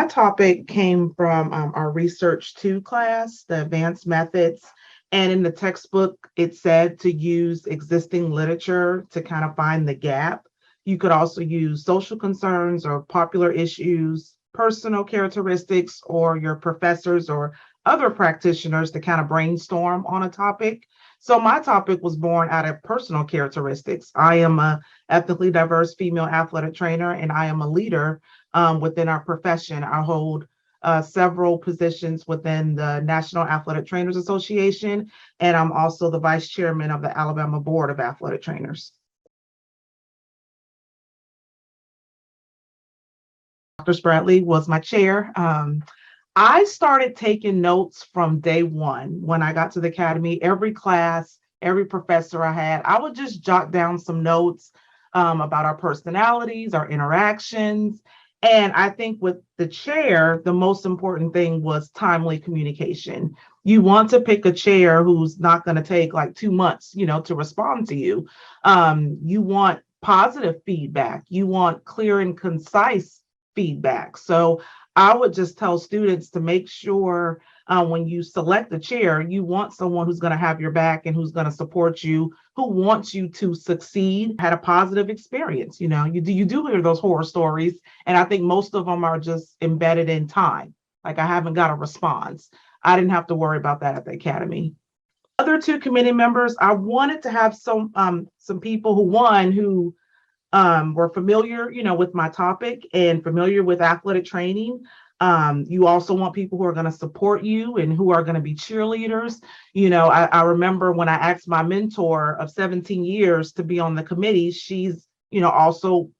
my topic came from our Research 2 class, the advanced methods. And in the textbook, it said to use existing literature to kind of find the gap. You could also use social concerns or popular issues, personal characteristics, or your professors or other practitioners to kind of brainstorm on a topic. So my topic was born out of personal characteristics. I am a ethnically diverse female athletic trainer, and I am a leader within our profession. I hold several positions within the National Athletic Trainers Association, and I'm also the vice chairman of the Alabama Board of Athletic Trainers. Dr. Spradley was my chair. I started taking notes from day one when I got to the academy. Every class, every professor I had, I would just jot down some notes about our personalities, our interactions. And I think with the chair, the most important thing was timely communication. You want to pick a chair who's not going to take like 2 months, to respond to you. You want positive feedback. You want clear and concise feedback. So I would just tell students to make sure when you select a chair, you want someone who's going to have your back and who's going to support you, who wants you to succeed, had a positive experience. You do hear those horror stories, and I think most of them are just embedded in time. Like, I haven't got a response. I didn't have to worry about that at the academy. Other two committee members, I wanted to have some people who were familiar, with my topic and familiar with athletic training. You also want people who are going to support you and who are going to be cheerleaders. I remember when I asked my mentor of 17 years to be on the committee, she's, also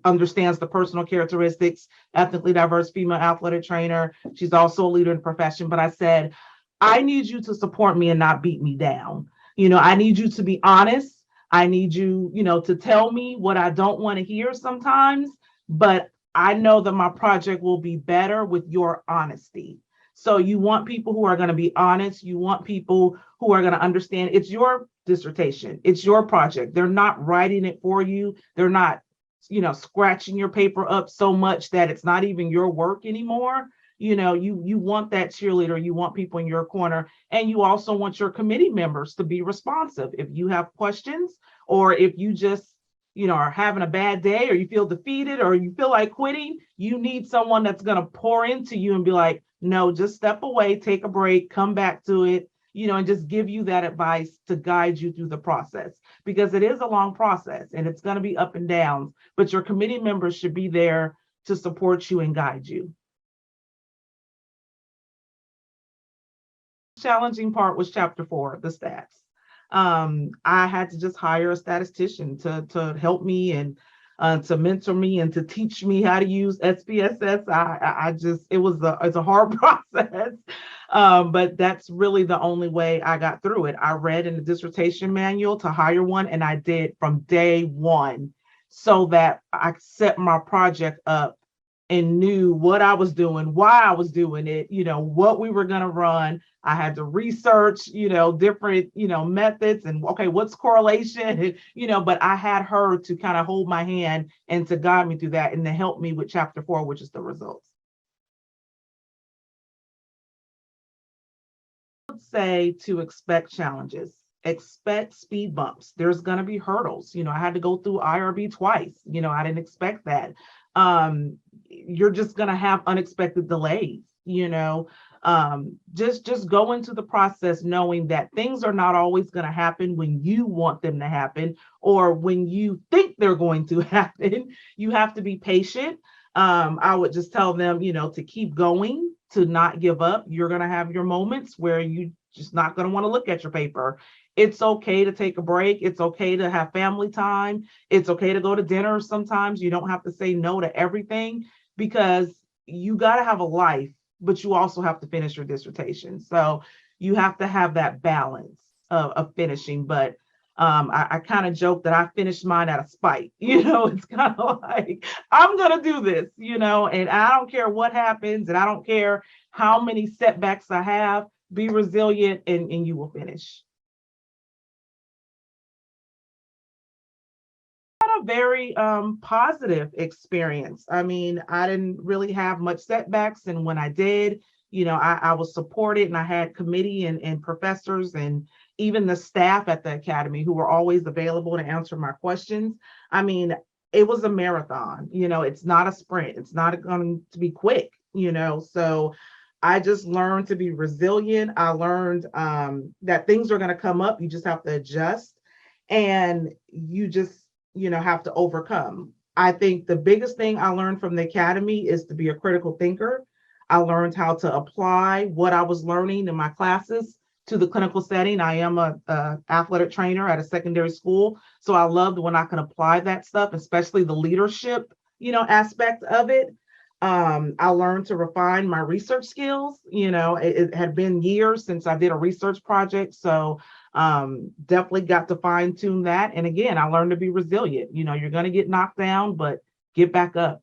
understands the personal characteristics, ethnically diverse female athletic trainer. She's also a leader in the profession. But I said, I need you to support me and not beat me down. I need you to be honest. I need you, to tell me what I don't want to hear sometimes, but I know that my project will be better with your honesty. So you want people who are going to be honest. You want people who are going to understand it's your dissertation. It's your project. They're not writing it for you. They're not, scratching your paper up so much that it's not even your work anymore. You want that cheerleader, you want people in your corner, and you also want your committee members to be responsive. If you have questions, or if you just, are having a bad day, or you feel defeated, or you feel like quitting, you need someone that's going to pour into you and be like, no, just step away, take a break, come back to it, and just give you that advice to guide you through the process, because it is a long process and it's going to be up and downs, but your committee members should be there to support you and guide you. Challenging part was chapter 4, the stats. I had to just hire a statistician to help me and to mentor me and to teach me how to use SPSS. It's a hard process, but that's really the only way I got through it. I read in the dissertation manual to hire one, and I did from day one, so that I set my project up and knew what I was doing, why I was doing it, what we were going to run. I had to research, different, methods and, okay, what's correlation, but I had her to kind of hold my hand and to guide me through that and to help me with chapter 4, which is the results. I would say to expect challenges. Expect speed bumps. There's going to be hurdles. I had to go through IRB twice. I didn't expect that. You're just going to have unexpected delays. Just go into the process knowing that things are not always going to happen when you want them to happen or when you think they're going to happen. You have to be patient. I would just tell them, to keep going, to not give up. You're going to have your moments where you just not going to want to look at your paper. It's okay to take a break. It's okay to have family time. It's okay to go to dinner sometimes. You don't have to say no to everything, because you got to have a life, but you also have to finish your dissertation. So you have to have that balance of finishing. But I kind of joke that I finished mine out of spite. It's kind of like, I'm going to do this, and I don't care what happens, and I don't care how many setbacks I have. Be resilient, and you will finish. a very positive experience. I mean, I didn't really have much setbacks, and when I did, I was supported, and I had committee and professors and even the staff at the academy who were always available to answer my questions. I mean, it was a marathon. It's not a sprint. It's not going to be quick. So I just learned to be resilient. I learned that things are going to come up. You just have to adjust, and you just, have to overcome. I think the biggest thing I learned from the academy is to be a critical thinker. I learned how to apply what I was learning in my classes to the clinical setting. I am a athletic trainer at a secondary school, so I loved when I could apply that stuff, especially the leadership, aspect of it. I learned to refine my research skills. It had been years since I did a research project, so definitely got to fine tune that. And again, I learned to be resilient. You're going to get knocked down, but get back up.